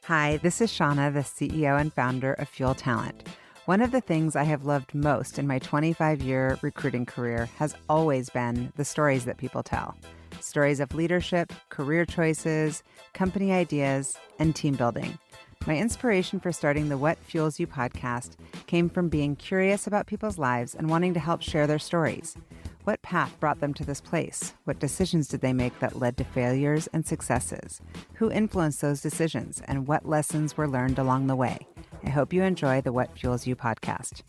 Hi, this is Shauna, the CEO and founder of Fuel Talent. One of the things I have loved most in my 25-year recruiting career has always been the stories that people tell. Stories of leadership, career choices, company ideas, and team building. My inspiration for starting the What Fuels You podcast came from being curious about people's lives and wanting to help share their stories. What path brought them to this place? What decisions did they make that led to failures and successes? Who influenced those decisions, and what lessons were learned along the way? I hope you enjoy the What Fuels You podcast.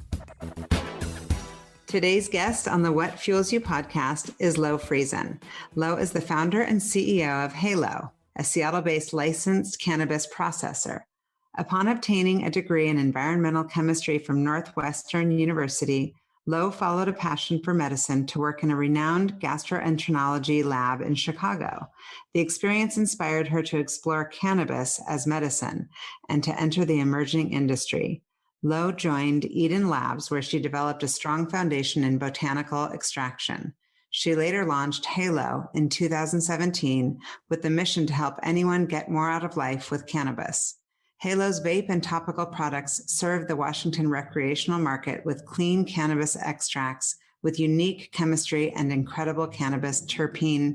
Today's guest on the What Fuels You podcast is Lo Friesen. Lo is the founder and CEO of Halo, a Seattle-based licensed cannabis processor. Upon obtaining a degree in environmental chemistry from Northwestern University, Lo followed a passion for medicine to work in a renowned gastroenterology lab in Chicago. The experience inspired her to explore cannabis as medicine and to enter the emerging industry. Lo joined Eden Labs, where she developed a strong foundation in botanical extraction. She later launched Halo in 2017 with the mission to help anyone get more out of life with cannabis. Halo's vape and topical products serve the Washington recreational market with clean cannabis extracts with unique chemistry and incredible cannabis terpene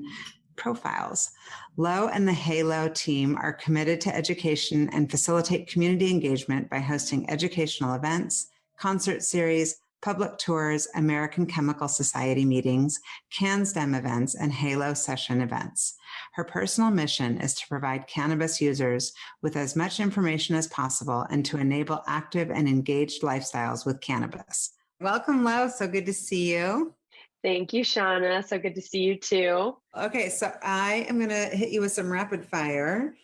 profiles. Lo and the Halo team are committed to education and facilitate community engagement by hosting educational events, concert series, public tours, American Chemical Society meetings, CanStem events, and Halo session events. Her personal mission is to provide cannabis users with as much information as possible and to enable active and engaged lifestyles with cannabis. Welcome, Lo. So good to see you. Thank you, Shauna. So good to see you too. Okay, so I am going to hit you with some rapid fire.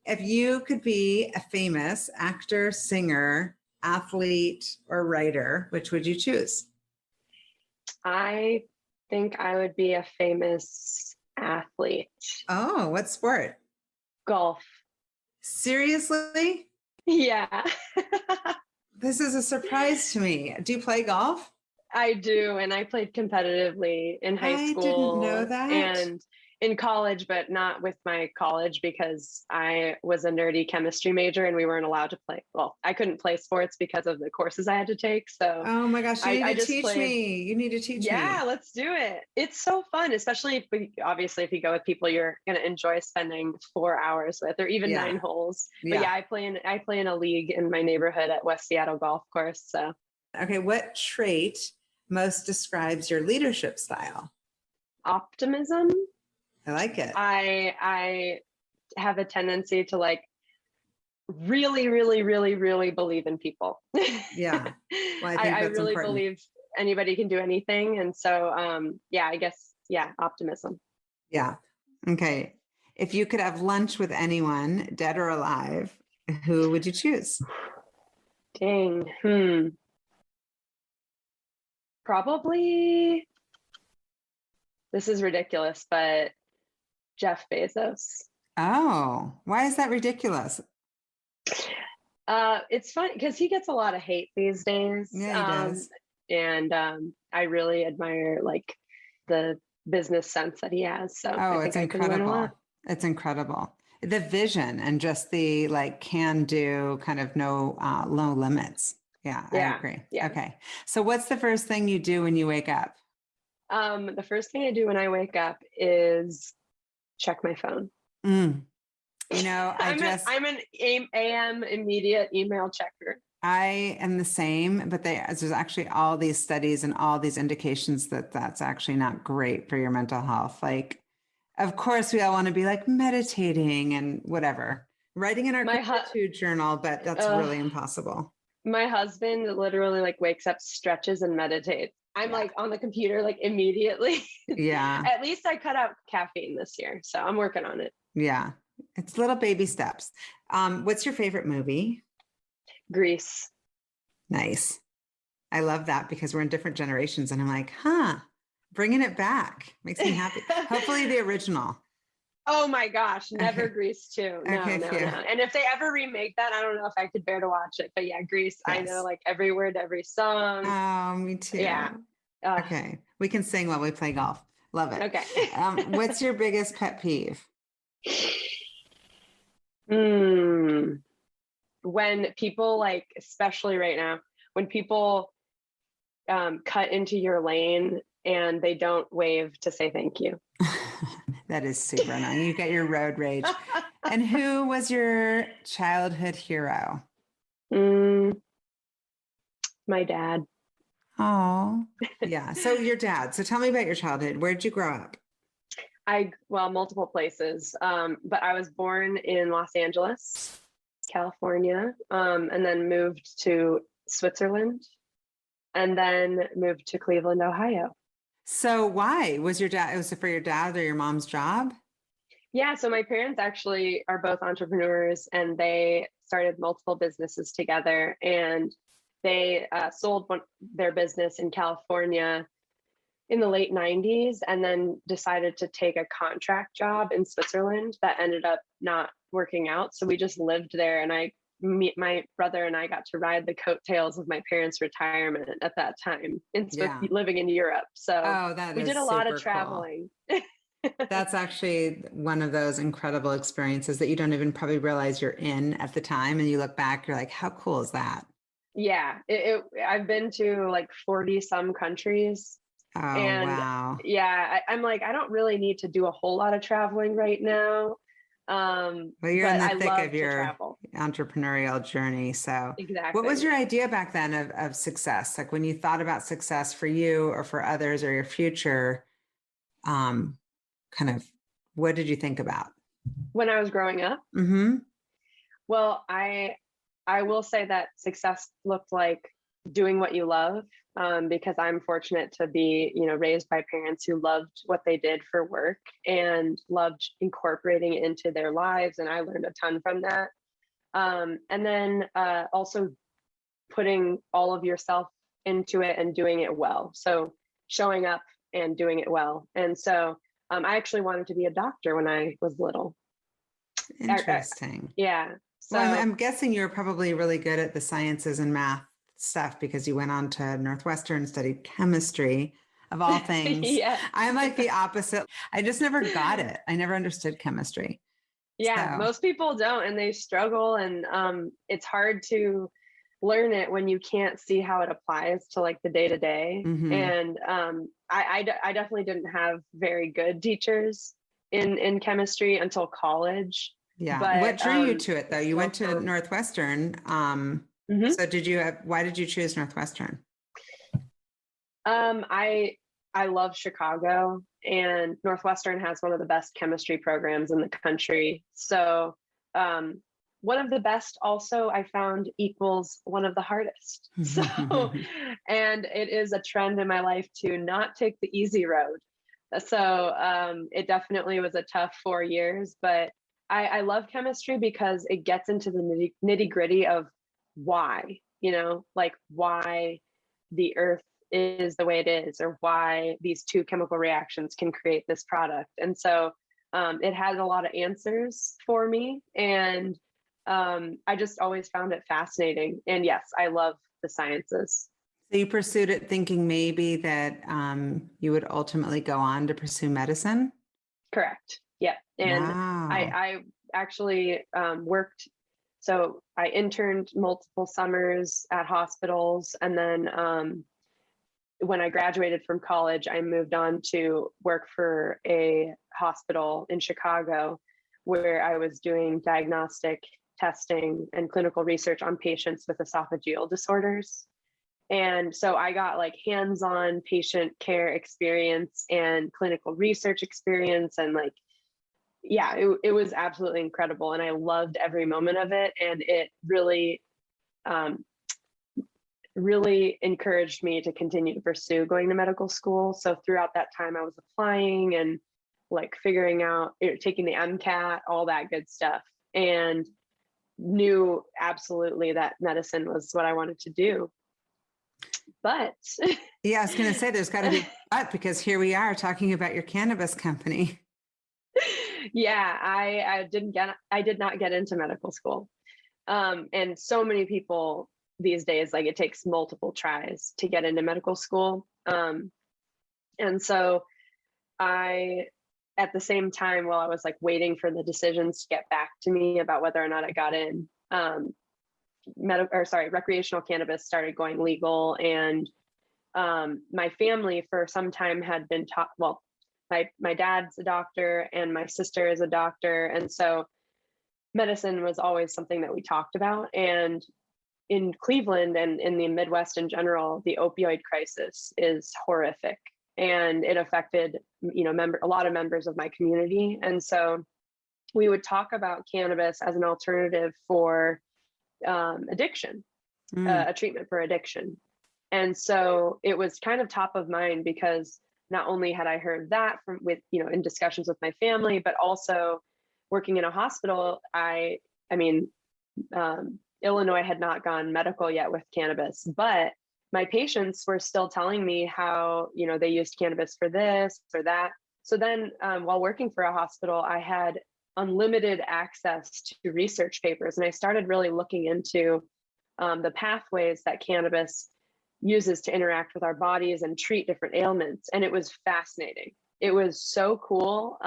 If you could be a famous actor, singer, athlete, or writer, which would you choose? I think I would be a famous athlete. Oh, what sport? Golf. Seriously? Yeah. This is a surprise to me. Do you play golf? I do. And I played competitively in high school. I didn't know that. And in college, but not with my college because I was a nerdy chemistry major and we weren't allowed to play. Well, I couldn't play sports because of the courses I had to take. So oh my gosh, you need to teach me. You need to teach me. Yeah, let's do it. It's so fun, especially if you go with people you're going to enjoy spending 4 hours with, or even 9 holes. But yeah, I play in a league in my neighborhood at West Seattle Golf Course. So, okay, what trait most describes your leadership style? Optimism. I like it. I have a tendency to really, really, really, really believe in people. Yeah. Well, I think that's really important. believe anybody can do anything. And so, I guess, optimism. Yeah. Okay. If you could have lunch with anyone, dead or alive, who would you choose? Dang. Probably, this is ridiculous, but Jeff Bezos. Oh, why is that ridiculous? It's fun because he gets a lot of hate these days. Yeah, he does. And I really admire the business sense that he has. So it's incredible. It's incredible. The vision and just the can do kind of no limits. Yeah, I agree. Yeah. Okay. So what's the first thing you do when you wake up? The first thing I do when I wake up is check my phone. You know, I'm an AM immediate email checker. I am the same, but there's actually all these studies and all these indications that that's actually not great for your mental health. Of course, we all want to be meditating and whatever, writing in our gratitude journal, but that's really impossible. My husband literally wakes up, stretches, and meditates. I'm on the computer immediately. Yeah. At least I cut out caffeine this year, so I'm working on it. Yeah. It's little baby steps. What's your favorite movie? Grease. Nice. I love that because we're in different generations and I'm bringing it back. Makes me happy. Hopefully the original. Oh my gosh, never Grease 2. No. And if they ever remake that, I don't know if I could bear to watch it. But yeah, Grease, yes. I know every word, every song. Oh, me too. Yeah. Okay. We can sing while we play golf. Love it. Okay. What's your biggest pet peeve? When people, like, especially right now, when people cut into your lane and they don't wave to say thank you. That is super annoying. You get your road rage. And who was your childhood hero? My dad. Oh, yeah. So your dad. So tell me about your childhood. Where did you grow up? Well, multiple places. But I was born in Los Angeles, California, and then moved to Switzerland, and then moved to Cleveland, Ohio. So why was your dad? Was it for your dad or your mom's job? Yeah, so my parents actually are both entrepreneurs, and they started multiple businesses together, and they sold their business in California in the late 90s, and then decided to take a contract job in Switzerland that ended up not working out. So we just lived there, and my brother and I got to ride the coattails of my parents' retirement at that time, living in Europe. So we did a lot of traveling. Cool. That's actually one of those incredible experiences that you don't even probably realize you're in at the time. And you look back, you're like, how cool is that? Yeah, I've been to like 40 some countries. Oh, and wow. Yeah, I'm like, I don't really need to do a whole lot of traveling right now. Well, you're in the thick of your entrepreneurial journey. So exactly. What was your idea back then of success? Like when you thought about success for you or for others or your future, kind of, what did you think about? When I was growing up? Mm-hmm. Well, I will say that success looked like doing what you love, because I'm fortunate to be, raised by parents who loved what they did for work and loved incorporating it into their lives. And I learned a ton from that. And then also putting all of yourself into it and doing it well. So showing up and doing it well. And so I actually wanted to be a doctor when I was little. Interesting. Yeah. So well, I'm guessing you're probably really good at the sciences and math stuff because you went on to Northwestern, studied chemistry of all things. Yeah. I'm like the opposite. I just never got it. I never understood chemistry. Yeah, most people don't, and they struggle, and it's hard to learn it when you can't see how it applies to like the day to day. And I definitely didn't have very good teachers in chemistry until college. Yeah. But what drew you to it though? You went to Northwestern. So why did you choose Northwestern? I love Chicago, and Northwestern has one of the best chemistry programs in the country. So one of the best also I found equals one of the hardest. So, and it is a trend in my life to not take the easy road. So it definitely was a tough 4 years, but I love chemistry because it gets into the nitty gritty of why, like why the earth is the way it is, or why these two chemical reactions can create this product. And so it has a lot of answers for me. And I just always found it fascinating. And yes, I love the sciences. So you pursued it thinking maybe that you would ultimately go on to pursue medicine? Correct. Yeah. And wow. I actually worked. So I interned multiple summers at hospitals. And then when I graduated from college, I moved on to work for a hospital in Chicago where I was doing diagnostic testing and clinical research on patients with esophageal disorders. And so I got like hands-on patient care experience and clinical research experience. And like, yeah, it was absolutely incredible. And I loved every moment of it. And it really, really encouraged me to continue to pursue going to medical school. So throughout that time I was applying and like figuring out, taking the MCAT, all that good stuff, and knew absolutely that medicine was what I wanted to do. But yeah, I was going to say there's got to be but, because here we are talking about your cannabis company. Yeah, I did not get into medical school. And so many people these days, like it takes multiple tries to get into medical school. And so I, at the same time, while I was like waiting for the decisions to get back to me about whether or not I got in, recreational cannabis started going legal. And my family for some time had been taught, well, my dad's a doctor and my sister is a doctor. And so medicine was always something that we talked about. And in Cleveland and in the Midwest in general, the opioid crisis is horrific, and it affected, a lot of members of my community. And so we would talk about cannabis as an alternative for addiction, a treatment for addiction. And so it was kind of top of mind because not only had I heard that in discussions with my family, but also working in a hospital, Illinois had not gone medical yet with cannabis, but my patients were still telling me how, they used cannabis for this or that. So then while working for a hospital, I had unlimited access to research papers. And I started really looking into the pathways that cannabis uses to interact with our bodies and treat different ailments. And it was fascinating. It was so cool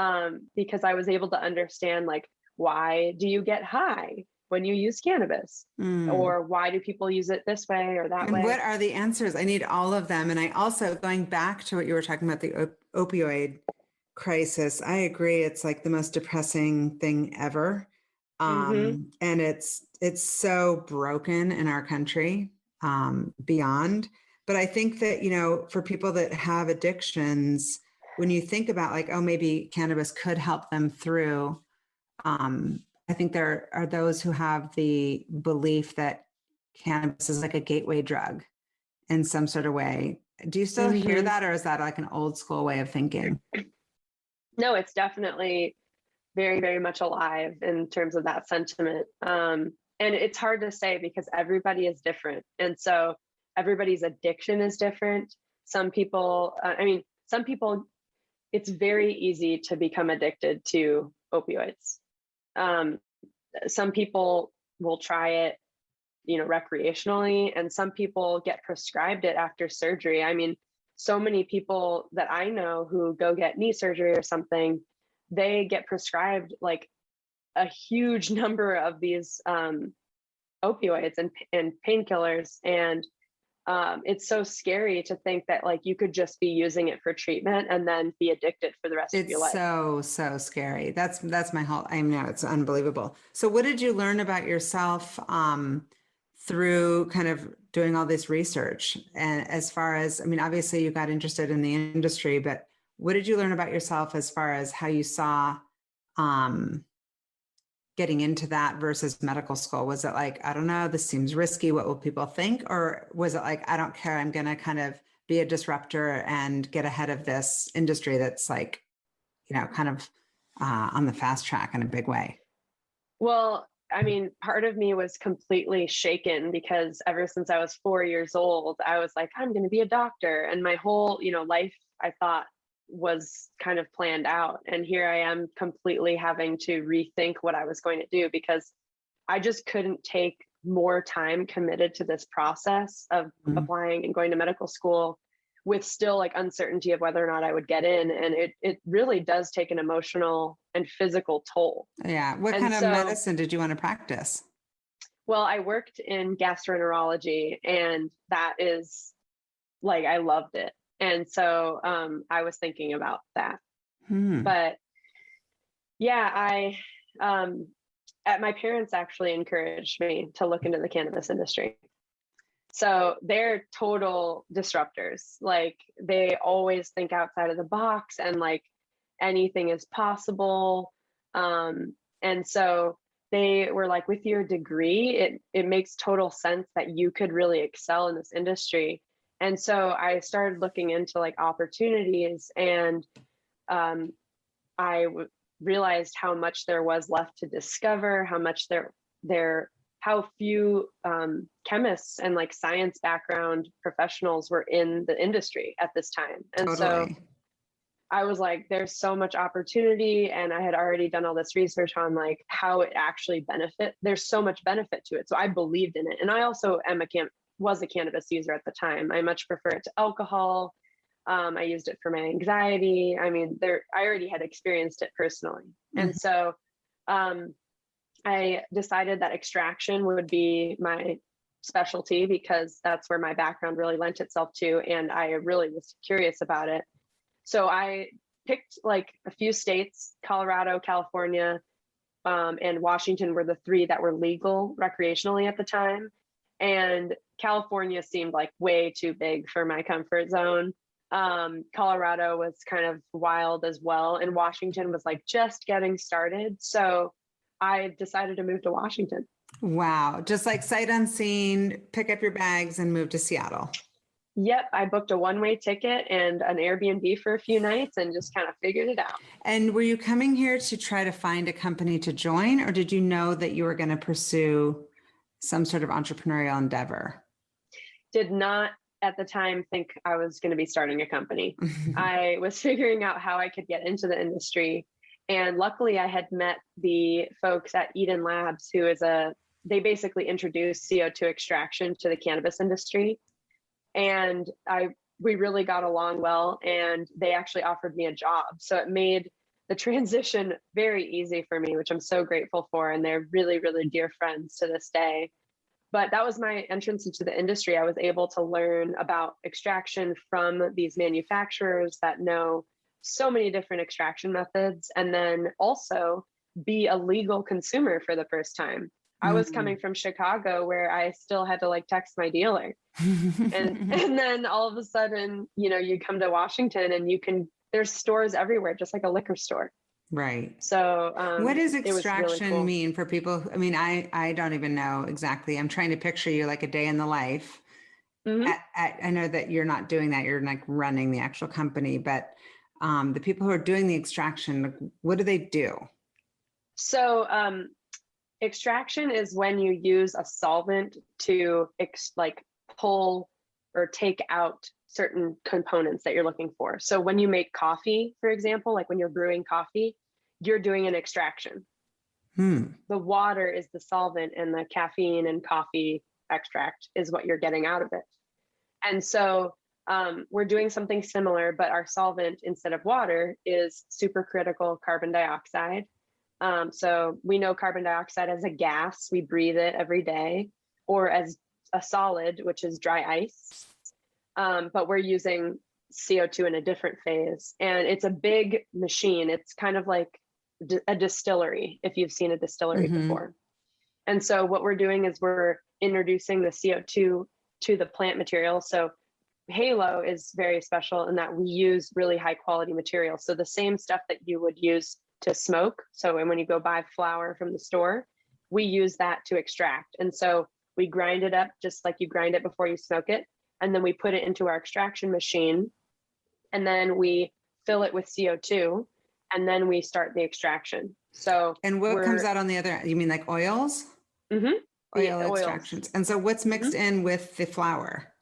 because I was able to understand, like, why do you get high when you use cannabis? Or why do people use it this way or that way? And what are the answers? I need all of them. And I also, going back to what you were talking about, the opioid crisis, I agree. It's like the most depressing thing ever. And it's so broken in our country beyond. But I think that, for people that have addictions, when you think about like, oh, maybe cannabis could help them through, I think there are those who have the belief that cannabis is like a gateway drug in some sort of way. Do you still hear that, or is that like an old school way of thinking? No, it's definitely very, very much alive in terms of that sentiment. And it's hard to say because everybody is different. And so everybody's addiction is different. Some people, it's very easy to become addicted to opioids. Some people will try it, recreationally, and some people get prescribed it after surgery. I mean, so many people that I know who go get knee surgery or something, they get prescribed like a huge number of these opioids and painkillers. And it's so scary to think that like you could just be using it for treatment and then be addicted for the rest of your life. It's so scary. That's my whole, I know, it's unbelievable. So what did you learn about yourself through kind of doing all this research? And as far as, obviously you got interested in the industry, but what did you learn about yourself as far as how you saw getting into that versus medical school? Was it like, I don't know, this seems risky, what will people think? Or was it like, I don't care, I'm going to kind of be a disruptor and get ahead of this industry that's like, kind of on the fast track in a big way? Well, part of me was completely shaken because ever since I was 4 years old, I was like, I'm going to be a doctor. And my whole, life, I thought, was kind of planned out. And here I am completely having to rethink what I was going to do because I just couldn't take more time committed to this process of applying and going to medical school with still like uncertainty of whether or not I would get in. And it really does take an emotional and physical toll. Yeah. What kind of medicine did you want to practice? Well, I worked in gastroenterology, and that is like, I loved it. And so I was thinking about that. But yeah, my parents actually encouraged me to look into the cannabis industry. So they're total disruptors. Like, they always think outside of the box and like anything is possible. And so they were like, with your degree, it makes total sense that you could really excel in this industry. And so I started looking into like opportunities, and I realized how much there was left to discover, how much how few chemists and like science background professionals were in the industry at this time. And so I was like, there's so much opportunity. And I had already done all this research on like how it actually there's so much benefit to it. So I believed in it. And I also was a cannabis user at the time. I much prefer it to alcohol. I used it for my anxiety. I already had experienced it personally. And so I decided that extraction would be my specialty because that's where my background really lent itself to. And I really was curious about it. So I picked like a few states, Colorado, California, and Washington were the three that were legal recreationally at the time. And California seemed like way too big for my comfort zone. Colorado was kind of wild as well. And Washington was like just getting started. So I decided to move to Washington. Wow. Just like sight unseen, pick up your bags and move to Seattle. Yep. I booked a one-way ticket and an Airbnb for a few nights and just kind of figured it out. And were you coming here to try to find a company to join, or did you know that you were going to pursue some sort of entrepreneurial endeavor? Did not at the time think I was going to be starting a company. I was figuring out how I could get into the industry. And luckily I had met the folks at Eden Labs, who is they basically introduced CO2 extraction to the cannabis industry. And we really got along well, and they actually offered me a job. So it made the transition very easy for me, which I'm so grateful for. And they're really, really dear friends to this day. But that was my entrance into the industry. I was able to learn about extraction from these manufacturers that know so many different extraction methods, and then also be a legal consumer for the first time. I was coming from Chicago, where I still had to like text my dealer. and then all of a sudden, you come to Washington and there's stores everywhere, just like a liquor store. Right. So what does extraction really cool. mean for people? I mean, I don't even know exactly. I'm trying to picture you like a day in the life. Mm-hmm. I know that you're not doing that. You're like running the actual company, but the people who are doing the extraction, what do they do? So extraction is when you use a solvent to pull or take out certain components that you're looking for. So when you make coffee, for example, like when you're brewing coffee, you're doing an extraction. The water is the solvent, and the caffeine and coffee extract is what you're getting out of it. And so we're doing something similar, but our solvent instead of water is supercritical carbon dioxide. So we know carbon dioxide as a gas, we breathe it every day, or as a solid, which is dry ice. But we're using CO2 in a different phase, and it's a big machine. It's kind of like a distillery, if you've seen a distillery before. And so what we're doing is we're introducing the CO2 to the plant material. So Halo is very special in that we use really high quality material. So the same stuff that you would use to smoke. So when you go buy flour from the store, we use that to extract. And so we grind it up just like you grind it before you smoke it. And then we put it into our extraction machine, and then we fill it with CO2, and then we start the extraction. So, and what comes out on the other, you mean like oils? Oil extractions. And so what's mixed in with the flour?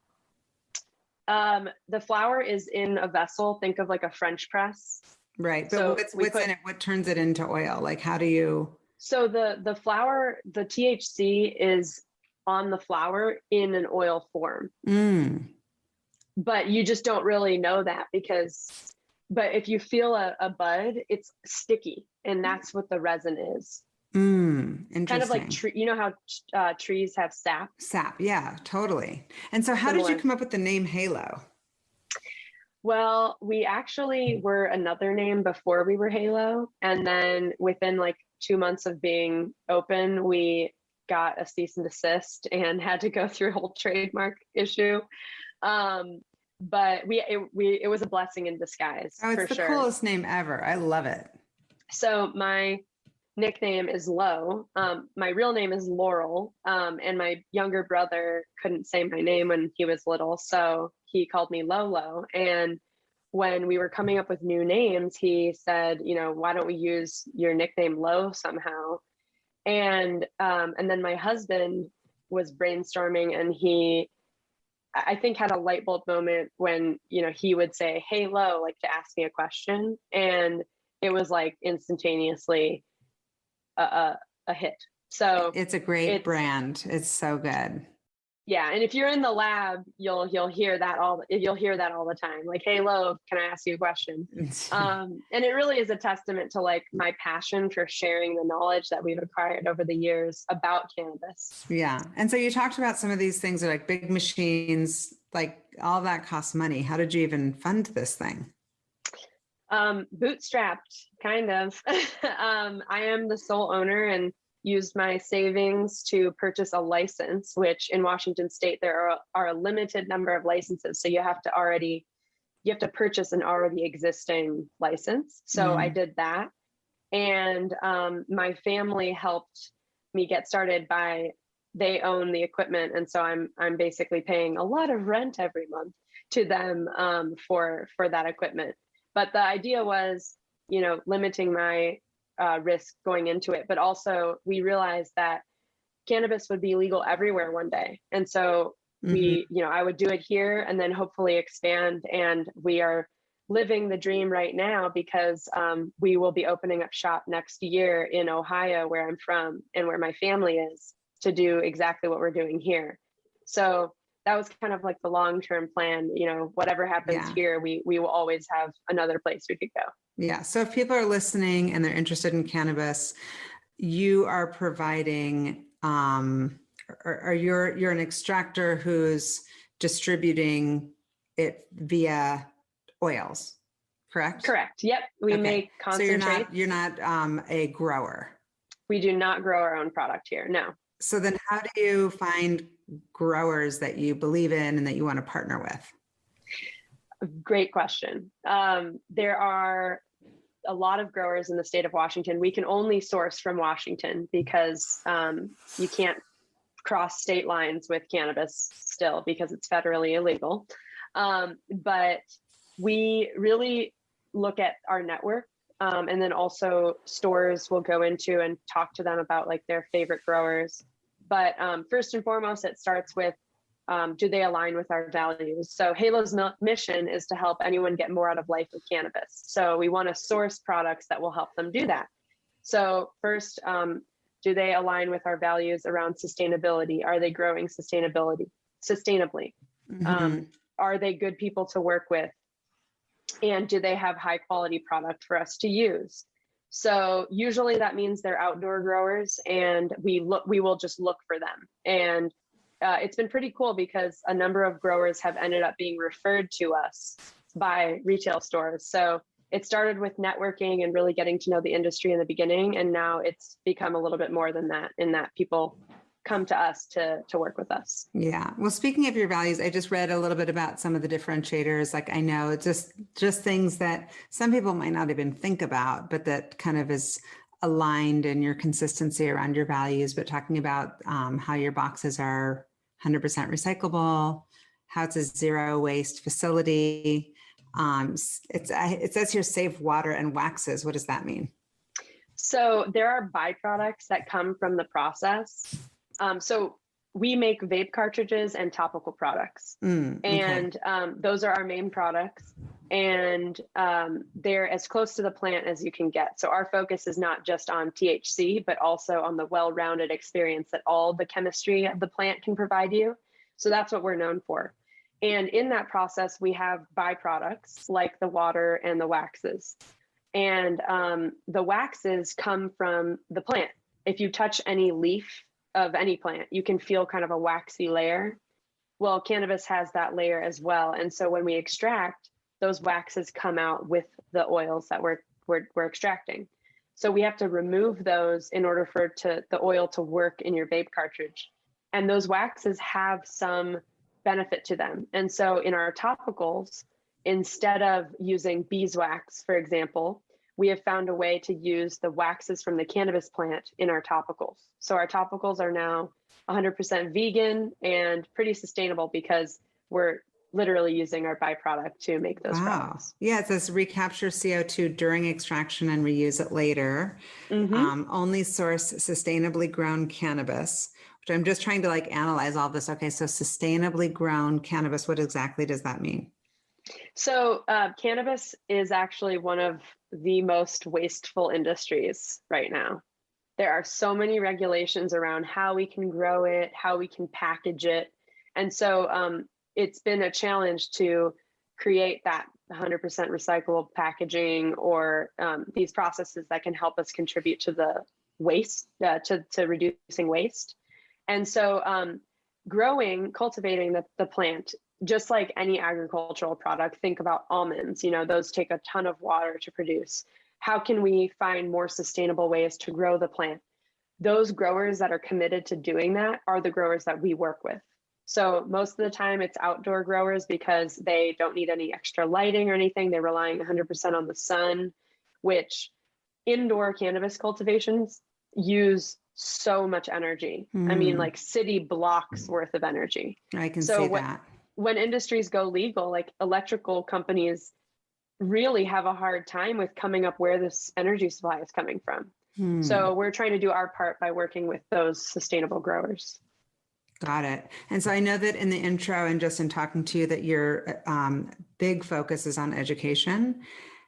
The flour is in a vessel. Think of like a French press. Right. But what's in it? What turns it into oil? Like, how do you? So the flour, the THC is on the flour in an oil form. But you just don't really know that but if you feel a bud, it's sticky, and that's what the resin is. Interesting. Kind of like, how trees have sap? Sap, yeah, totally. And so how did you come up with the name Halo? Well, we actually were another name before we were Halo. And then within like 2 months of being open, we got a cease and desist and had to go through a whole trademark issue. But it was a blessing in disguise. Oh, it's the coolest name ever. I love it. So my nickname is Lo. My real name is Laurel. And my younger brother couldn't say my name when he was little, so he called me Lolo. And when we were coming up with new names, he said, why don't we use your nickname Lo somehow? And then my husband was brainstorming, and he, I think, had a light bulb moment when, he would say, "Hey, Lo," like to ask me a question. And it was like instantaneously a hit. So it's a great brand. It's so good. Yeah, and if you're in the lab, you'll hear that all the time. Like, hey, Lo, can I ask you a question? And it really is a testament to like my passion for sharing the knowledge that we've acquired over the years about cannabis. Yeah. And so you talked about some of these things are like big machines, like all that costs money. How did you even fund this thing? Bootstrapped, kind of. I am the sole owner and used my savings to purchase a license, which in Washington state, there are a limited number of licenses. So you have to purchase an already existing license. So I did that. And my family helped me get started they own the equipment. And so I'm basically paying a lot of rent every month to them for that equipment. But the idea was, limiting my risk going into it. But also we realized that cannabis would be legal everywhere one day. And so I would do it here and then hopefully expand. And we are living the dream right now because we will be opening up shop next year in Ohio, where I'm from and where my family is, to do exactly what we're doing here. So that was kind of like the long-term plan. Whatever happens here, we will always have another place we could go. Yeah. So if people are listening and they're interested in cannabis, you are providing, or you're an extractor who's distributing it via oils, correct? Correct. Yep. We make concentrates. So you're not a grower. We do not grow our own product here. No. So then how do you find growers that you believe in and that you want to partner with? Great question. There are a lot of growers in the state of Washington. We can only source from Washington because you can't cross state lines with cannabis still because it's federally illegal. But we really look at our network. And then also stores will go into and talk to them about like their favorite growers. But first and foremost, it starts with, do they align with our values? So Halo's mission is to help anyone get more out of life with cannabis. So we want to source products that will help them do that. So first, do they align with our values around sustainability? Are they growing sustainably? Are they good people to work with? And do they have high quality product for us to use? So usually that means they're outdoor growers, and we will just look for them. And it's been pretty cool because a number of growers have ended up being referred to us by retail stores. So it started with networking and really getting to know the industry in the beginning. And now it's become a little bit more than that, in that people come to us to work with us. Yeah. Well, speaking of your values, I just read a little bit about some of the differentiators. Like I know it's just things that some people might not even think about, but that kind of is aligned in your consistency around your values, but talking about how your boxes are 100% recyclable, how it's a zero waste facility. It says here, save water and waxes. What does that mean? So there are byproducts that come from the process. So we make vape cartridges and topical products, and those are our main products, and they're as close to the plant as you can get. So our focus is not just on THC, but also on the well-rounded experience that all the chemistry of the plant can provide you. So that's what we're known for. And in that process, we have byproducts like the water and the waxes. And the waxes come from the plant. If you touch any leaf of any plant, you can feel kind of a waxy layer. Well, cannabis has that layer as well. And so when we extract, those waxes come out with the oils that we're extracting. So we have to remove those in order for the oil to work in your vape cartridge. And those waxes have some benefit to them. And so in our topicals, instead of using beeswax, for example, we have found a way to use the waxes from the cannabis plant in our topicals. So our topicals are now 100% vegan and pretty sustainable because we're literally using our byproduct to make those products. Yeah, it says recapture CO2 during extraction and reuse it later. Only source sustainably grown cannabis, which I'm just trying to like analyze all this. Okay, so sustainably grown cannabis, what exactly does that mean? So cannabis is actually one of the most wasteful industries right now. There are so many regulations around how we can grow it, how we can package it. And so it's been a challenge to create that 100% recyclable packaging or these processes that can help us contribute to the waste, to reducing waste. And so cultivating the plant, just like any agricultural product, think about almonds, those take a ton of water to produce. How can we find more sustainable ways to grow the plant? Those growers that are committed to doing that are the growers that we work with. So most of the time it's outdoor growers because they don't need any extra lighting or anything. They're relying 100% on the sun, which indoor cannabis cultivations use so much energy. I mean, like city blocks worth of energy. I can see that. When industries go legal, like electrical companies really have a hard time with coming up where this energy supply is coming from. So we're trying to do our part by working with those sustainable growers. Got it. And so I know that in the intro and just in talking to you that your big focus is on education.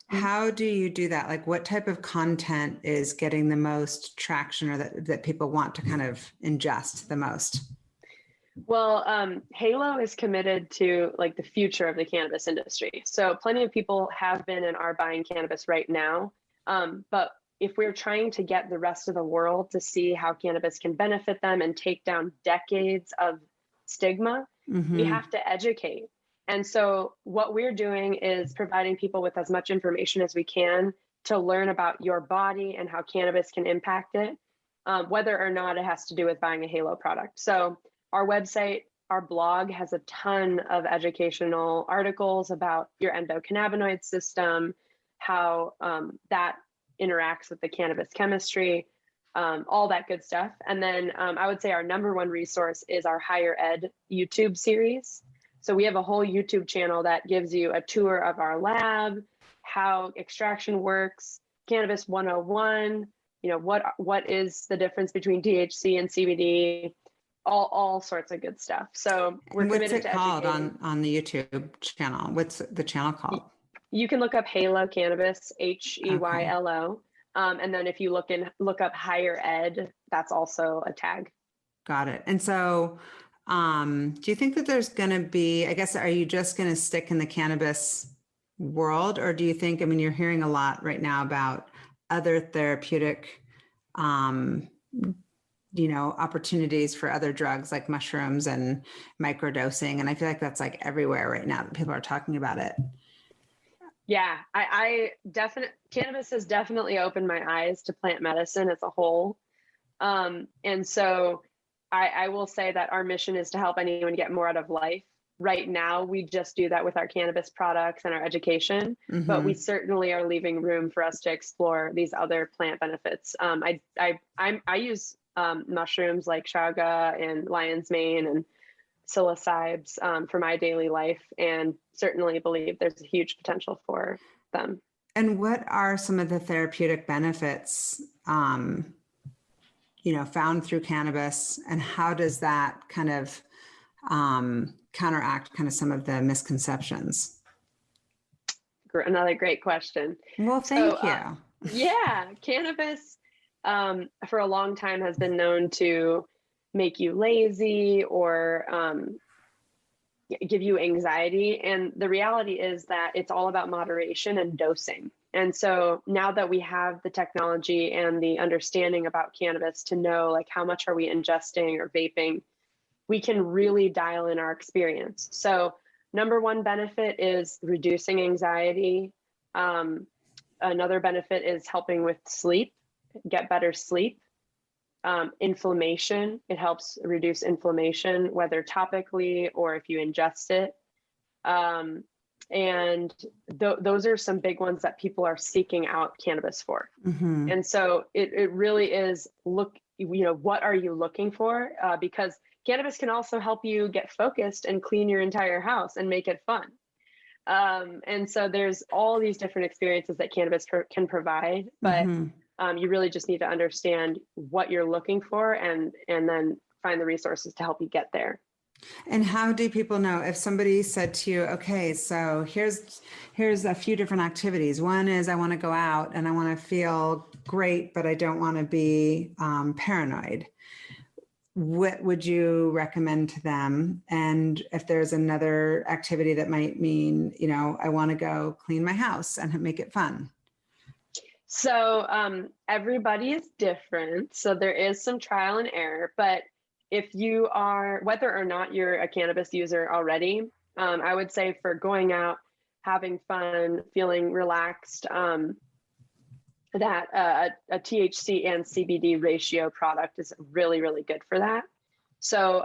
How do you do that? Like what type of content is getting the most traction or that people want to kind of ingest the most? Well, Halo is committed to like the future of the cannabis industry. So plenty of people have been and are buying cannabis right now. But if we're trying to get the rest of the world to see how cannabis can benefit them and take down decades of stigma, we have to educate. And so what we're doing is providing people with as much information as we can to learn about your body and how cannabis can impact it, whether or not it has to do with buying a Halo product. So our website, our blog has a ton of educational articles about your endocannabinoid system, how that interacts with the cannabis chemistry, all that good stuff. And then I would say our number one resource is our higher ed YouTube series. So we have a whole YouTube channel that gives you a tour of our lab, how extraction works, Cannabis 101, what is the difference between THC and CBD, all sorts of good stuff. So we're committed to educating. What's it called on the YouTube channel? What's the channel called? You can look up Halo Cannabis, HEYLO. Okay. And then if you look up higher ed, that's also a tag. Got it. And so do you think that there's going to be, I guess, are you just going to stick in the cannabis world? Or do you think, you're hearing a lot right now about other therapeutic, opportunities for other drugs like mushrooms and microdosing. And I feel like that's like everywhere right now that people are talking about it. Yeah, cannabis has definitely opened my eyes to plant medicine as a whole. And so I will say that our mission is to help anyone get more out of life. Right now, we just do that with our cannabis products and our education, but we certainly are leaving room for us to explore these other plant benefits. I use mushrooms like chaga and lion's mane and psilocybes for my daily life, and certainly believe there's a huge potential for them. And what are some of the therapeutic benefits, found through cannabis, and how does that kind of counteract kind of some of the misconceptions? Another great question. Well, thank you. Yeah, cannabis for a long time has been known to make you lazy or give you anxiety. And the reality is that it's all about moderation and dosing. And so now that we have the technology and the understanding about cannabis to know like how much are we ingesting or vaping, we can really dial in our experience. So number one benefit is reducing anxiety. Another benefit is helping with sleep, get better sleep. Inflammation, it helps reduce inflammation, whether topically or if you ingest it. And those are some big ones that people are seeking out cannabis for. And so it really is what are you looking for? Because cannabis can also help you get focused and clean your entire house and make it fun. And so there's all these different experiences that cannabis can provide, but you really just need to understand what you're looking for and then find the resources to help you get there. And how do people know if somebody said to you, okay, so here's a few different activities. One is I want to go out and I want to feel great, but I don't want to be paranoid. what would you recommend to them? And if there's another activity that might mean, I want to go clean my house and make it fun. So everybody is different. So there is some trial and error, but if you are, whether or not you're a cannabis user already, I would say for going out, having fun, feeling relaxed, that a THC and CBD ratio product is really, really good for that. So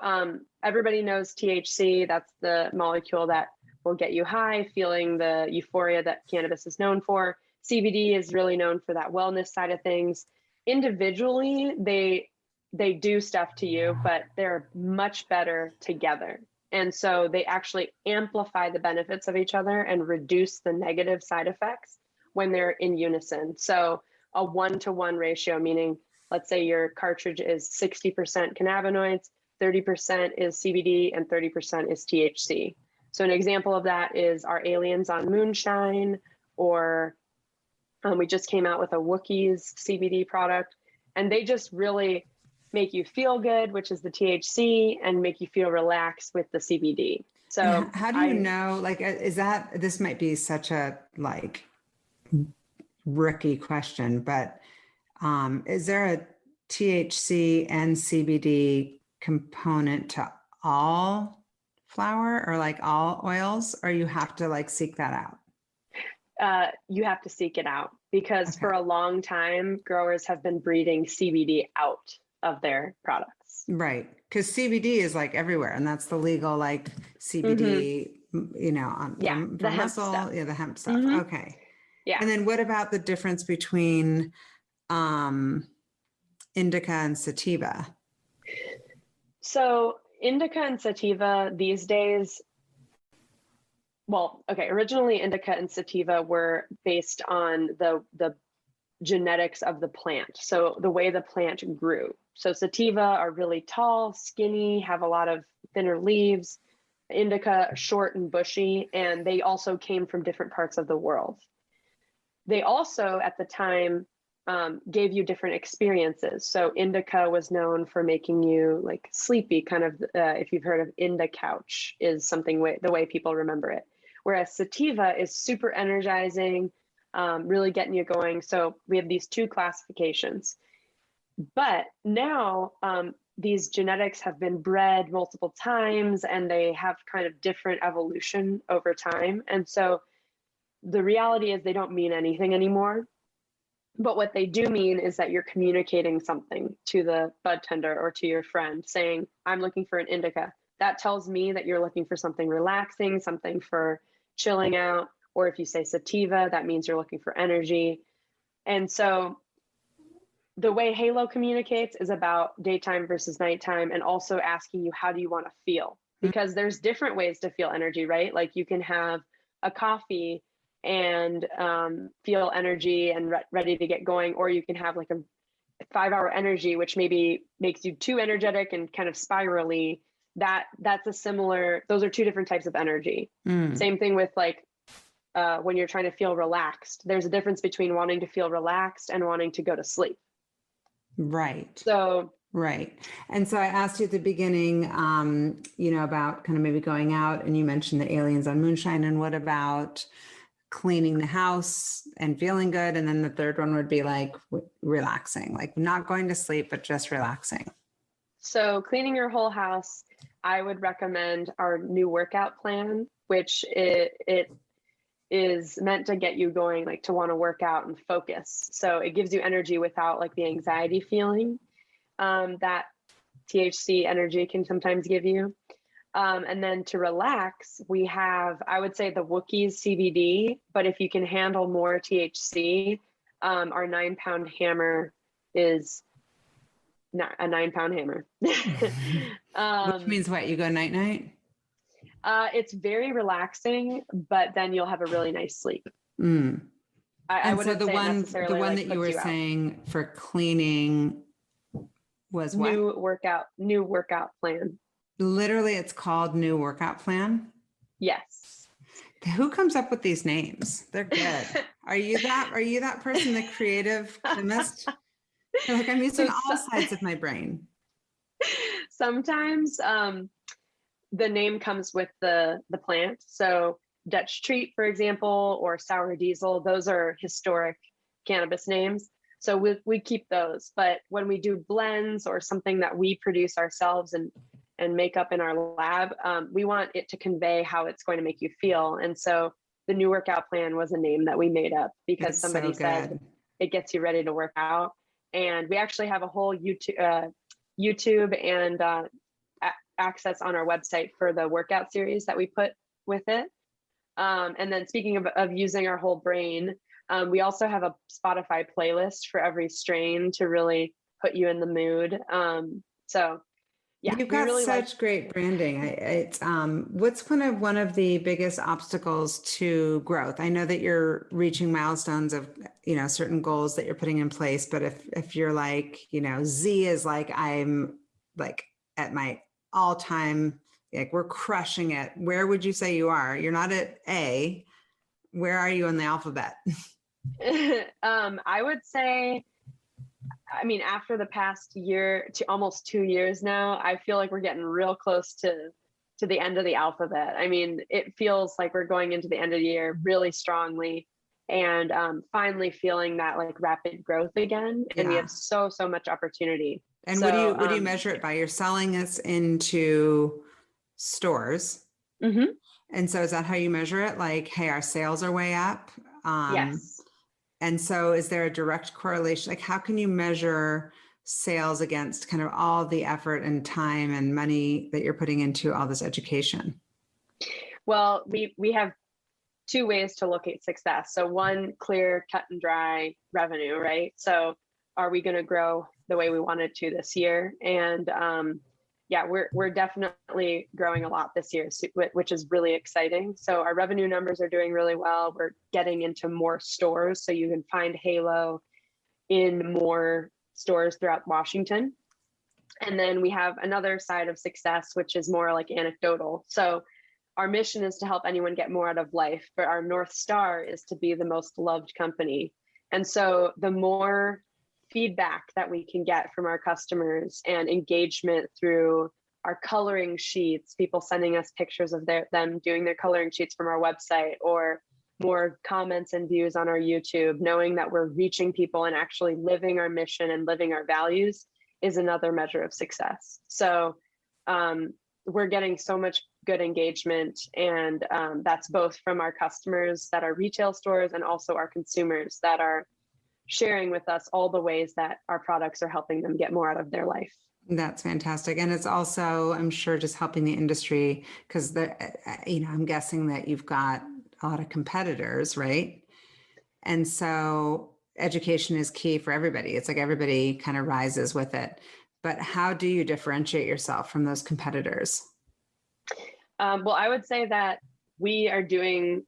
everybody knows THC, that's the molecule that will get you high, feeling the euphoria that cannabis is known for. CBD is really known for that wellness side of things. Individually, they do stuff to you, but they're much better together. And so they actually amplify the benefits of each other and reduce the negative side effects when they're in unison. So a 1-to-1 ratio, meaning let's say your cartridge is 60% cannabinoids, 30% is CBD, and 30% is THC. So an example of that is our Aliens on Moonshine, or we just came out with a Wookiees CBD product, and they just really make you feel good, which is the THC, and make you feel relaxed with the CBD. So and how do you know, this might be such a rookie question, but is there a THC and CBD component to all flower or all oils, or you have to seek that out? You have to seek it out because for a long time, growers have been breeding CBD out of their products. Right. Because CBD is everywhere, and that's the legal CBD, the hemp stuff. Yeah, the hemp stuff. Mm-hmm. Okay. Yeah. And then what about the difference between indica and sativa? So indica and sativa these days, originally indica and sativa were based on the genetics of the plant. So the way the plant grew. So sativa are really tall, skinny, have a lot of thinner leaves. Indica, short and bushy, and they also came from different parts of the world. They also, at the time, gave you different experiences. So indica was known for making you sleepy, kind of, if you've heard of Inda couch, is something the way people remember it. Whereas sativa is super energizing, really getting you going. So we have these two classifications. But now these genetics have been bred multiple times, and they have kind of different evolution over time. And so the reality is they don't mean anything anymore. But what they do mean is that you're communicating something to the bud tender or to your friend saying, I'm looking for an indica. That tells me that you're looking for something relaxing, something for chilling out. Or if you say sativa, that means you're looking for energy. And so the way Halo communicates is about daytime versus nighttime, and also asking you, how do you want to feel? Because there's different ways to feel energy, right? You can have a coffee and feel energy and ready to get going, or you can have a 5-hour energy, which maybe makes you too energetic and kind of spirally. That's a similar, those are two different types of energy. Same thing with when you're trying to feel relaxed. There's a difference between wanting to feel relaxed and wanting to go to sleep. Right. So right. And so I asked you at the beginning, about kind of maybe going out, and you mentioned the Aliens on Moonshine, and what about cleaning the house and feeling good? And then the third one would be relaxing, not going to sleep, but just relaxing. So cleaning your whole house, I would recommend our new workout plan, which it is meant to get you going, to want to work out and focus. So it gives you energy without the anxiety feeling that THC energy can sometimes give you. And then to relax, we have, I would say, the Wookiees CBD, but if you can handle more THC, our 9-pound hammer is not a 9-pound hammer. Which means what? You go night-night? It's very relaxing, but then you'll have a really nice sleep. I wouldn't say necessarily the one that you were saying for cleaning was what? New workout plan. Literally, it's called New Workout Plan? Yes. Who comes up with these names? They're good. Are you that person, the creative chemist? I'm using all sides of my brain. sometimes the name comes with the plant. So Dutch Treat, for example, or Sour Diesel, those are historic cannabis names. So we keep those. But when we do blends or something that we produce ourselves and make up in our lab, we want it to convey how it's going to make you feel. And so the new workout plan was a name that we made up because somebody said it gets you ready to work out. And we actually have a whole YouTube and access on our website for the workout series that we put with it. And then speaking of using our whole brain, we also have a Spotify playlist for every strain to really put you in the mood. So yeah, you've got really such great branding. It's what's one of the biggest obstacles to growth? I know that you're reaching milestones of, certain goals that you're putting in place, but if you're like, Z is like, I'm like at my all-time, like we're crushing it. Where would you say you are? You're not at A. Where are you in the alphabet? I would say, after the past year to almost 2 years now, I feel like we're getting real close to the end of the alphabet. It feels like we're going into the end of the year really strongly and finally feeling that like rapid growth again. And we have so much opportunity. And so, what do you measure it by? You're selling this into stores. Mm-hmm. And so is that how you measure it? Like, hey, our sales are way up. Yes. And so is there a direct correlation? Like, how can you measure sales against kind of all the effort and time and money that you're putting into all this education? Well, we have two ways to look at success. So one, clear, cut and dry revenue, right? So are we going to grow the way we wanted to this year? And we're definitely growing a lot this year, which is really exciting. So our revenue numbers are doing really well. We're getting into more stores, so you can find Halo in more stores throughout Washington. And then we have another side of success, which is more like anecdotal. So our mission is to help anyone get more out of life, but our North Star is to be the most loved company. And so the more feedback that we can get from our customers and engagement through our coloring sheets, people sending us pictures of them doing their coloring sheets from our website, or more comments and views on our YouTube, knowing that we're reaching people and actually living our mission and living our values is another measure of success. So we're getting so much good engagement, and that's both from our customers that are retail stores and also our consumers that are sharing with us all the ways that our products are helping them get more out of their life. That's fantastic. And it's also, I'm sure, just helping the industry because I'm guessing that you've got a lot of competitors, right? And so education is key for everybody. It's like everybody kind of rises with it. But how do you differentiate yourself from those competitors? Well, I would say that we are doing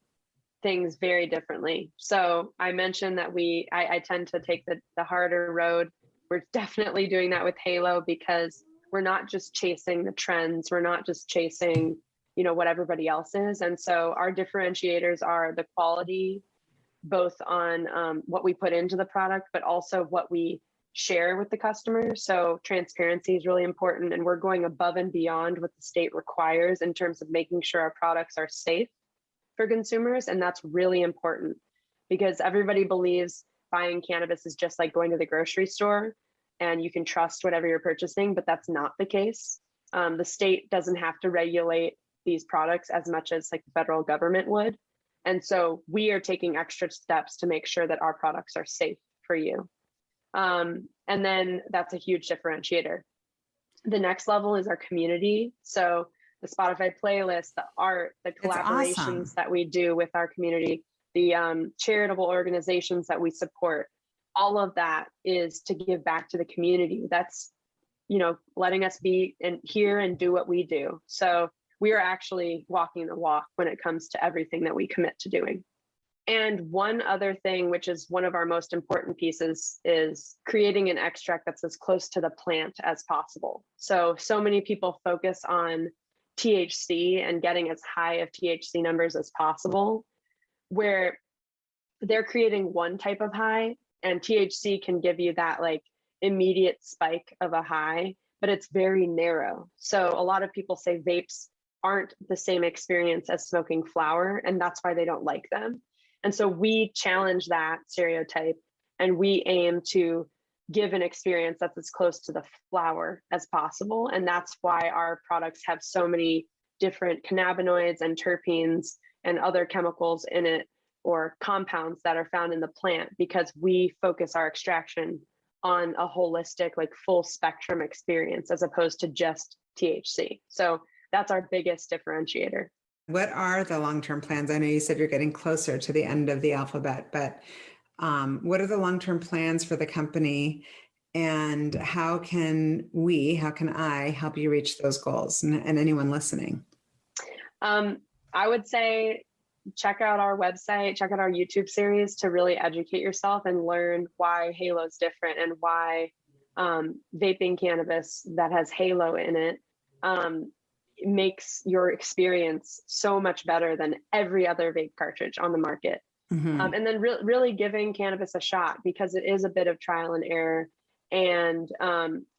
things very differently. So I mentioned that I tend to take the harder road. We're definitely doing that with Halo because we're not just chasing the trends. We're not just chasing, what everybody else is. And so our differentiators are the quality, both on what we put into the product, but also what we share with the customer. So transparency is really important. And we're going above and beyond what the state requires in terms of making sure our products are safe for consumers. And that's really important because everybody believes buying cannabis is just like going to the grocery store and you can trust whatever you're purchasing, but that's not the case. The state doesn't have to regulate these products as much as like the federal government would. And so we are taking extra steps to make sure that our products are safe for you. And then that's a huge differentiator. The next level is our community. So the Spotify playlist, the art, the collaborations that we do with our community, the charitable organizations that we support, all of that is to give back to the community. That's, letting us be here and do what we do. So we are actually walking the walk when it comes to everything that we commit to doing. And one other thing, which is one of our most important pieces, is creating an extract that's as close to the plant as possible. So many people focus on THC and getting as high of THC numbers as possible, where they're creating one type of high, and THC can give you that like immediate spike of a high, but it's very narrow. So a lot of people say vapes aren't the same experience as smoking flower, and that's why they don't like them. And so we challenge that stereotype, and we aim to give an experience that's as close to the flower as possible. And that's why our products have so many different cannabinoids and terpenes and other chemicals in it, or compounds that are found in the plant, because we focus our extraction on a holistic, like full spectrum experience, as opposed to just THC. So that's our biggest differentiator. What are the long-term plans? I know you said you're getting closer to the end of the alphabet, but what are the long-term plans for the company, and how can I help you reach those goals, and anyone listening? I would say check out our website, check out our YouTube series to really educate yourself and learn why Halo is different, and why vaping cannabis that has Halo in it makes your experience so much better than every other vape cartridge on the market. Mm-hmm. And then really giving cannabis a shot, because it is a bit of trial and error. And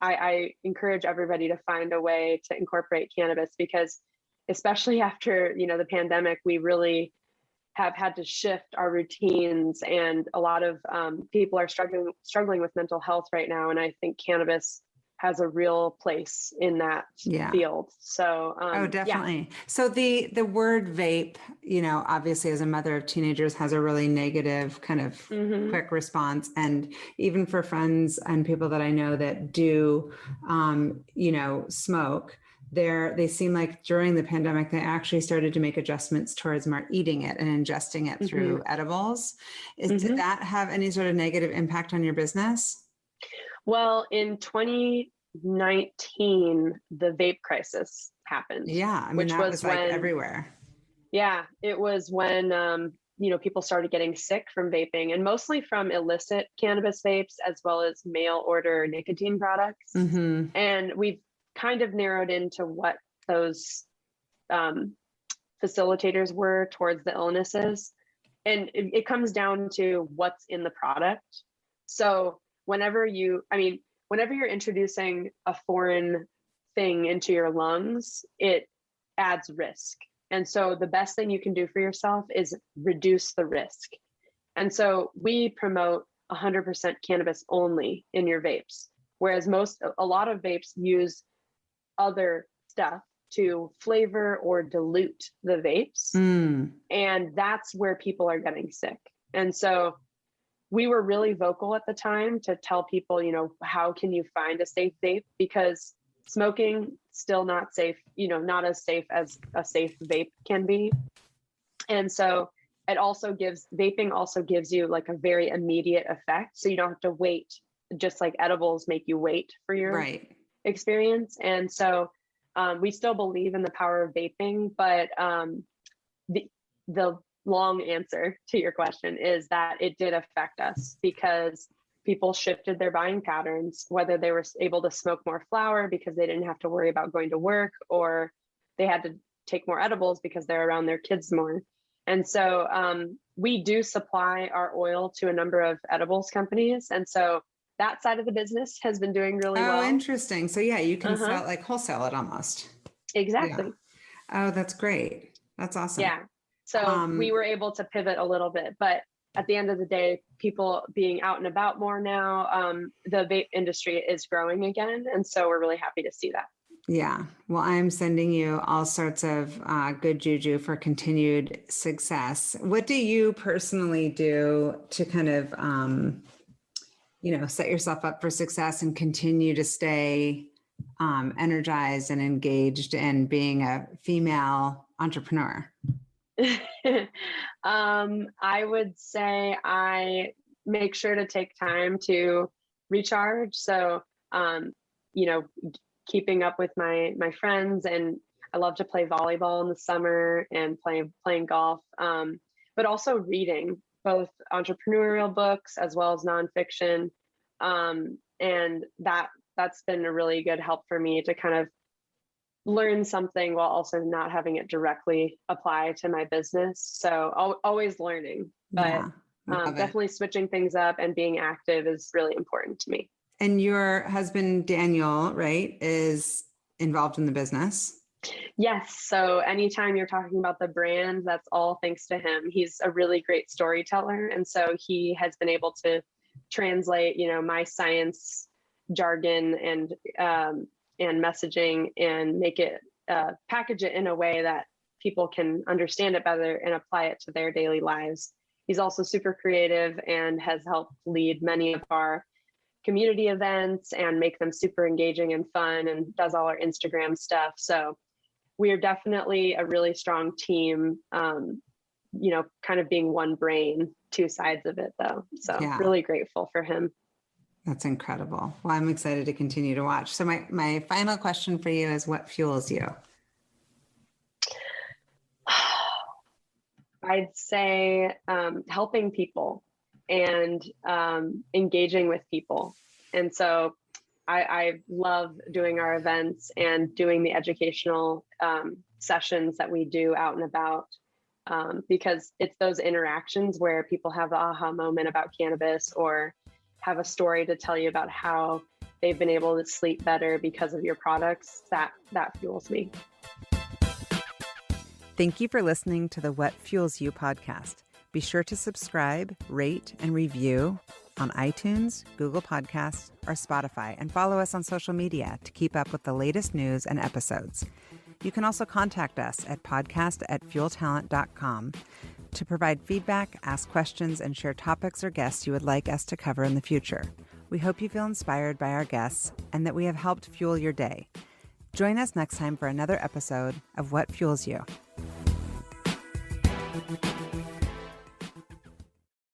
I encourage everybody to find a way to incorporate cannabis, because especially after, the pandemic, we really have had to shift our routines, and a lot of people are struggling with mental health right now. And I think cannabis has a real place in that field. So, definitely. Yeah. So the word vape, obviously as a mother of teenagers, has a really negative kind of quick response. And even for friends and people that I know that do, smoke, they seem like during the pandemic, they actually started to make adjustments towards more eating it and ingesting it through edibles. Did that have any sort of negative impact on your business? Well, in 2019, the vape crisis happened. Yeah, which was like everywhere. Yeah, it was when people started getting sick from vaping, and mostly from illicit cannabis vapes, as well as mail order nicotine products. And we've kind of narrowed into what those facilitators were towards the illnesses, and it comes down to what's in the product. So whenever you're introducing a foreign thing into your lungs, it adds risk. And so the best thing you can do for yourself is reduce the risk. And so we promote 100% cannabis only in your vapes, whereas a lot of vapes use other stuff to flavor or dilute the vapes. And that's where people are getting sick. And so we were really vocal at the time to tell people, how can you find a safe vape? Because smoking still not safe, not as safe as a safe vape can be. And so vaping also gives you like a very immediate effect. So you don't have to wait, just like edibles make you wait for your experience. And so we still believe in the power of vaping, but the long answer to your question is that it did affect us, because people shifted their buying patterns, whether they were able to smoke more flower because they didn't have to worry about going to work, or they had to take more edibles because they're around their kids more. And so we do supply our oil to a number of edibles companies. And so that side of the business has been doing really well. Oh, interesting. So yeah, you can sell, like wholesale it almost. Exactly. Yeah. Oh, that's great. That's awesome. Yeah. So we were able to pivot a little bit, but at the end of the day, people being out and about more now, the vape industry is growing again. And so we're really happy to see that. Yeah. Well, I'm sending you all sorts of good juju for continued success. What do you personally do to kind of, set yourself up for success and continue to stay energized and engaged in being a female entrepreneur? I would say I make sure to take time to recharge. So, keeping up with my friends, and I love to play volleyball in the summer and playing golf, but also reading both entrepreneurial books as well as nonfiction. And that's been a really good help for me to kind of learn something while also not having it directly apply to my business. So always learning, but definitely switching things up and being active is really important to me. And your husband, Daniel, right, is involved in the business? Yes. So anytime you're talking about the brand, that's all thanks to him. He's a really great storyteller. And so he has been able to translate, my science jargon and messaging and make it, package it in a way that people can understand it better and apply it to their daily lives. He's also super creative and has helped lead many of our community events and make them super engaging and fun, and does all our Instagram stuff. So we are definitely a really strong team, kind of being one brain, two sides of it though. So really grateful for him. That's incredible. Well, I'm excited to continue to watch. So my final question for you is, what fuels you? I'd say helping people and engaging with people. And so I love doing our events and doing the educational sessions that we do out and about, because it's those interactions where people have the aha moment about cannabis or have a story to tell you about how they've been able to sleep better because of your products. That fuels me. Thank you for listening to the What Fuels You podcast. Be sure to subscribe, rate, and review on iTunes, Google Podcasts, or Spotify, and follow us on social media to keep up with the latest news and episodes. You can also contact us at podcast@fueltalent.com to provide feedback, ask questions, and share topics or guests you would like us to cover in the future. We hope you feel inspired by our guests and that we have helped fuel your day. Join us next time for another episode of What Fuels You.